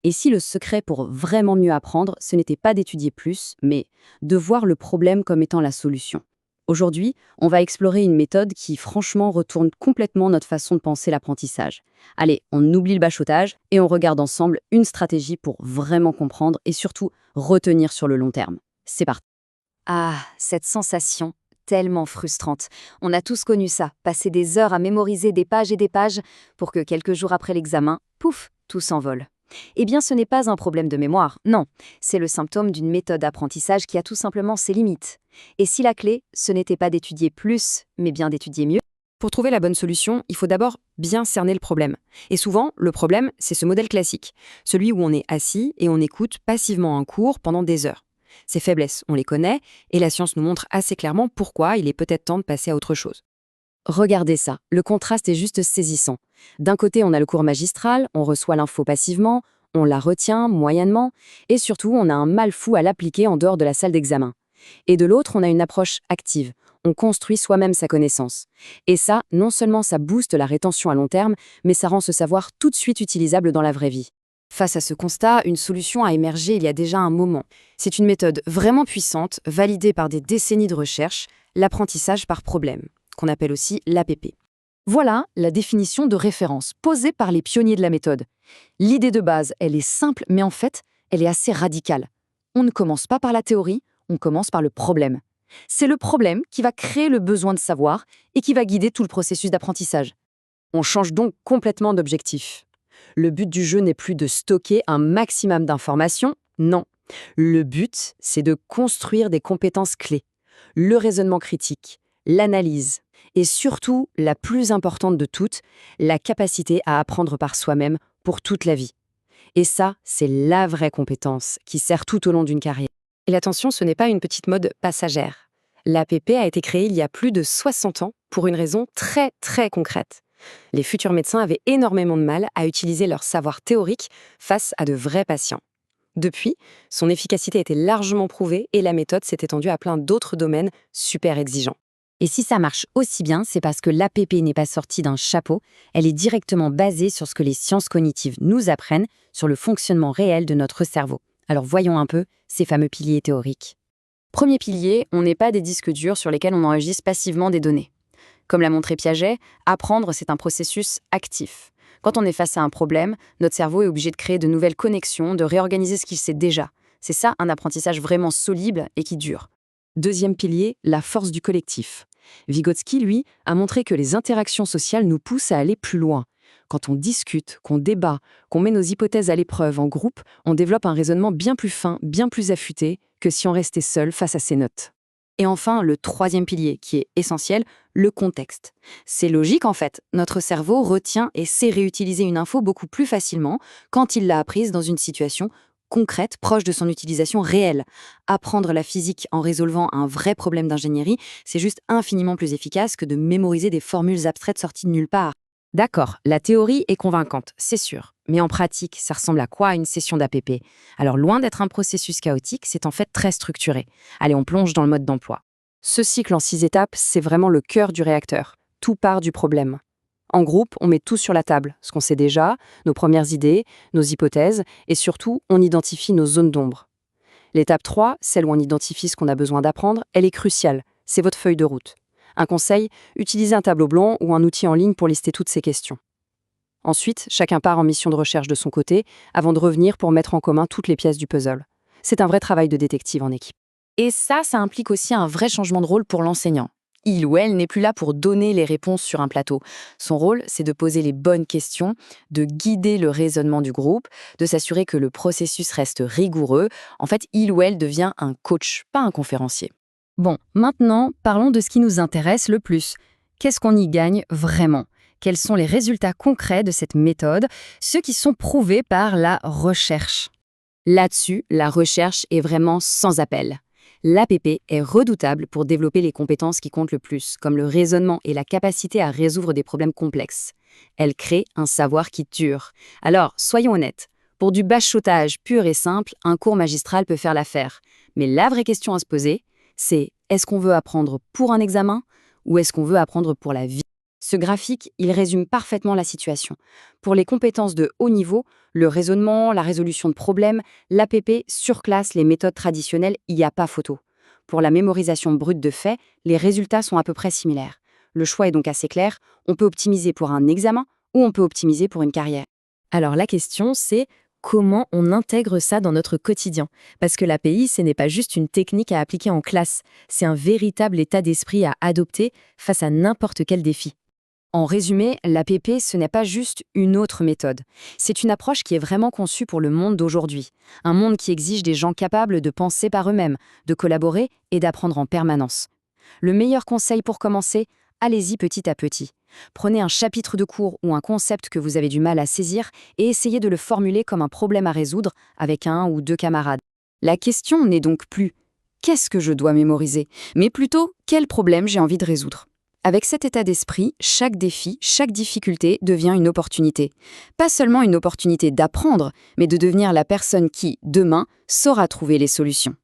Et si le secret pour vraiment mieux apprendre, ce n'était pas d'étudier plus, mais de voir le problème comme étant la solution. Aujourd'hui, on va explorer une méthode qui, franchement, retourne complètement notre façon de penser l'apprentissage. Allez, on oublie le bachotage et on regarde ensemble une stratégie pour vraiment comprendre et surtout retenir sur le long terme. C'est parti. Ah, cette sensation, tellement frustrante. On a tous connu ça, passer des heures à mémoriser des pages et des pages pour que quelques jours après l'examen, pouf, tout s'envole. Eh bien, ce n'est pas un problème de mémoire, non. C'est le symptôme d'une méthode d'apprentissage qui a tout simplement ses limites. Et si la clé, ce n'était pas d'étudier plus, mais bien d'étudier mieux? Pour trouver la bonne solution, il faut d'abord bien cerner le problème. Et souvent, le problème, c'est ce modèle classique, celui où on est assis et on écoute passivement un cours pendant des heures. Ces faiblesses, on les connaît, et la science nous montre assez clairement pourquoi il est peut-être temps de passer à autre chose. Regardez ça, le contraste est juste saisissant. D'un côté, on a le cours magistral, on reçoit l'info passivement, on la retient moyennement, et surtout, on a un mal fou à l'appliquer en dehors de la salle d'examen. Et de l'autre, on a une approche active. On construit soi-même sa connaissance. Et ça, non seulement ça booste la rétention à long terme, mais ça rend ce savoir tout de suite utilisable dans la vraie vie. Face à ce constat, une solution a émergé il y a déjà un moment. C'est une méthode vraiment puissante, validée par des décennies de recherche, l'apprentissage par problème, qu'on appelle aussi l'APP. Voilà la définition de référence posée par les pionniers de la méthode. L'idée de base, elle est simple, mais en fait, elle est assez radicale. On ne commence pas par la théorie, on commence par le problème. C'est le problème qui va créer le besoin de savoir et qui va guider tout le processus d'apprentissage. On change donc complètement d'objectif. Le but du jeu n'est plus de stocker un maximum d'informations, non. Le but, c'est de construire des compétences clés. Le raisonnement critique, l'analyse et surtout, la plus importante de toutes, la capacité à apprendre par soi-même pour toute la vie. Et ça, c'est la vraie compétence qui sert tout au long d'une carrière. Et l'attention, ce n'est pas une petite mode passagère. L'APP a été créée il y a plus de 60 ans pour une raison très très concrète. Les futurs médecins avaient énormément de mal à utiliser leur savoir théorique face à de vrais patients. Depuis, son efficacité a été largement prouvée et la méthode s'est étendue à plein d'autres domaines super exigeants. Et si ça marche aussi bien, c'est parce que l'APP n'est pas sortie d'un chapeau, elle est directement basée sur ce que les sciences cognitives nous apprennent sur le fonctionnement réel de notre cerveau. Alors voyons un peu ces fameux piliers théoriques. Premier pilier, on n'est pas des disques durs sur lesquels on enregistre passivement des données. Comme l'a montré Piaget, apprendre, c'est un processus actif. Quand on est face à un problème, notre cerveau est obligé de créer de nouvelles connexions, de réorganiser ce qu'il sait déjà. C'est ça un apprentissage vraiment solide et qui dure. Deuxième pilier, la force du collectif. Vygotsky, lui, a montré que les interactions sociales nous poussent à aller plus loin. Quand on discute, qu'on débat, qu'on met nos hypothèses à l'épreuve en groupe, on développe un raisonnement bien plus fin, bien plus affûté que si on restait seul face à ses notes. Et enfin, le troisième pilier, qui est essentiel, le contexte. C'est logique en fait, notre cerveau retient et sait réutiliser une info beaucoup plus facilement quand il l'a apprise dans une situation concrète, proche de son utilisation réelle. Apprendre la physique en résolvant un vrai problème d'ingénierie, c'est juste infiniment plus efficace que de mémoriser des formules abstraites sorties de nulle part. D'accord, la théorie est convaincante, c'est sûr. Mais en pratique, ça ressemble à quoi une session d'APP? Alors loin d'être un processus chaotique, c'est en fait très structuré. Allez, on plonge dans le mode d'emploi. Ce cycle en 6 étapes, c'est vraiment le cœur du réacteur. Tout part du problème. En groupe, on met tout sur la table, ce qu'on sait déjà, nos premières idées, nos hypothèses, et surtout, on identifie nos zones d'ombre. L'étape 3, celle où on identifie ce qu'on a besoin d'apprendre, elle est cruciale. C'est votre feuille de route. Un conseil, utilisez un tableau blanc ou un outil en ligne pour lister toutes ces questions. Ensuite, chacun part en mission de recherche de son côté, avant de revenir pour mettre en commun toutes les pièces du puzzle. C'est un vrai travail de détective en équipe. Et ça implique aussi un vrai changement de rôle pour l'enseignant. Il ou elle n'est plus là pour donner les réponses sur un plateau. Son rôle, c'est de poser les bonnes questions, de guider le raisonnement du groupe, de s'assurer que le processus reste rigoureux. En fait, il ou elle devient un coach, pas un conférencier. Bon, maintenant, parlons de ce qui nous intéresse le plus. Qu'est-ce qu'on y gagne vraiment? Quels sont les résultats concrets de cette méthode, ceux qui sont prouvés par la recherche? Là-dessus, la recherche est vraiment sans appel. L'APP est redoutable pour développer les compétences qui comptent le plus, comme le raisonnement et la capacité à résoudre des problèmes complexes. Elle crée un savoir qui dure. Alors, soyons honnêtes, pour du bachotage pur et simple, un cours magistral peut faire l'affaire. Mais la vraie question à se poser, c'est est-ce qu'on veut apprendre pour un examen ou est-ce qu'on veut apprendre pour la vie? Ce graphique, il résume parfaitement la situation. Pour les compétences de haut niveau, le raisonnement, la résolution de problèmes, l'APP surclasse les méthodes traditionnelles, il n'y a pas photo. Pour la mémorisation brute de faits, les résultats sont à peu près similaires. Le choix est donc assez clair, on peut optimiser pour un examen ou on peut optimiser pour une carrière. Alors la question, c'est comment on intègre ça dans notre quotidien? Parce que l'API, ce n'est pas juste une technique à appliquer en classe, c'est un véritable état d'esprit à adopter face à n'importe quel défi. En résumé, l'APP, ce n'est pas juste une autre méthode. C'est une approche qui est vraiment conçue pour le monde d'aujourd'hui. Un monde qui exige des gens capables de penser par eux-mêmes, de collaborer et d'apprendre en permanence. Le meilleur conseil pour commencer, allez-y petit à petit. Prenez un chapitre de cours ou un concept que vous avez du mal à saisir et essayez de le formuler comme un problème à résoudre avec un ou deux camarades. La question n'est donc plus « qu'est-ce que je dois mémoriser ?», mais plutôt « quel problème j'ai envie de résoudre ?» Avec cet état d'esprit, chaque défi, chaque difficulté devient une opportunité. Pas seulement une opportunité d'apprendre, mais de devenir la personne qui, demain, saura trouver les solutions.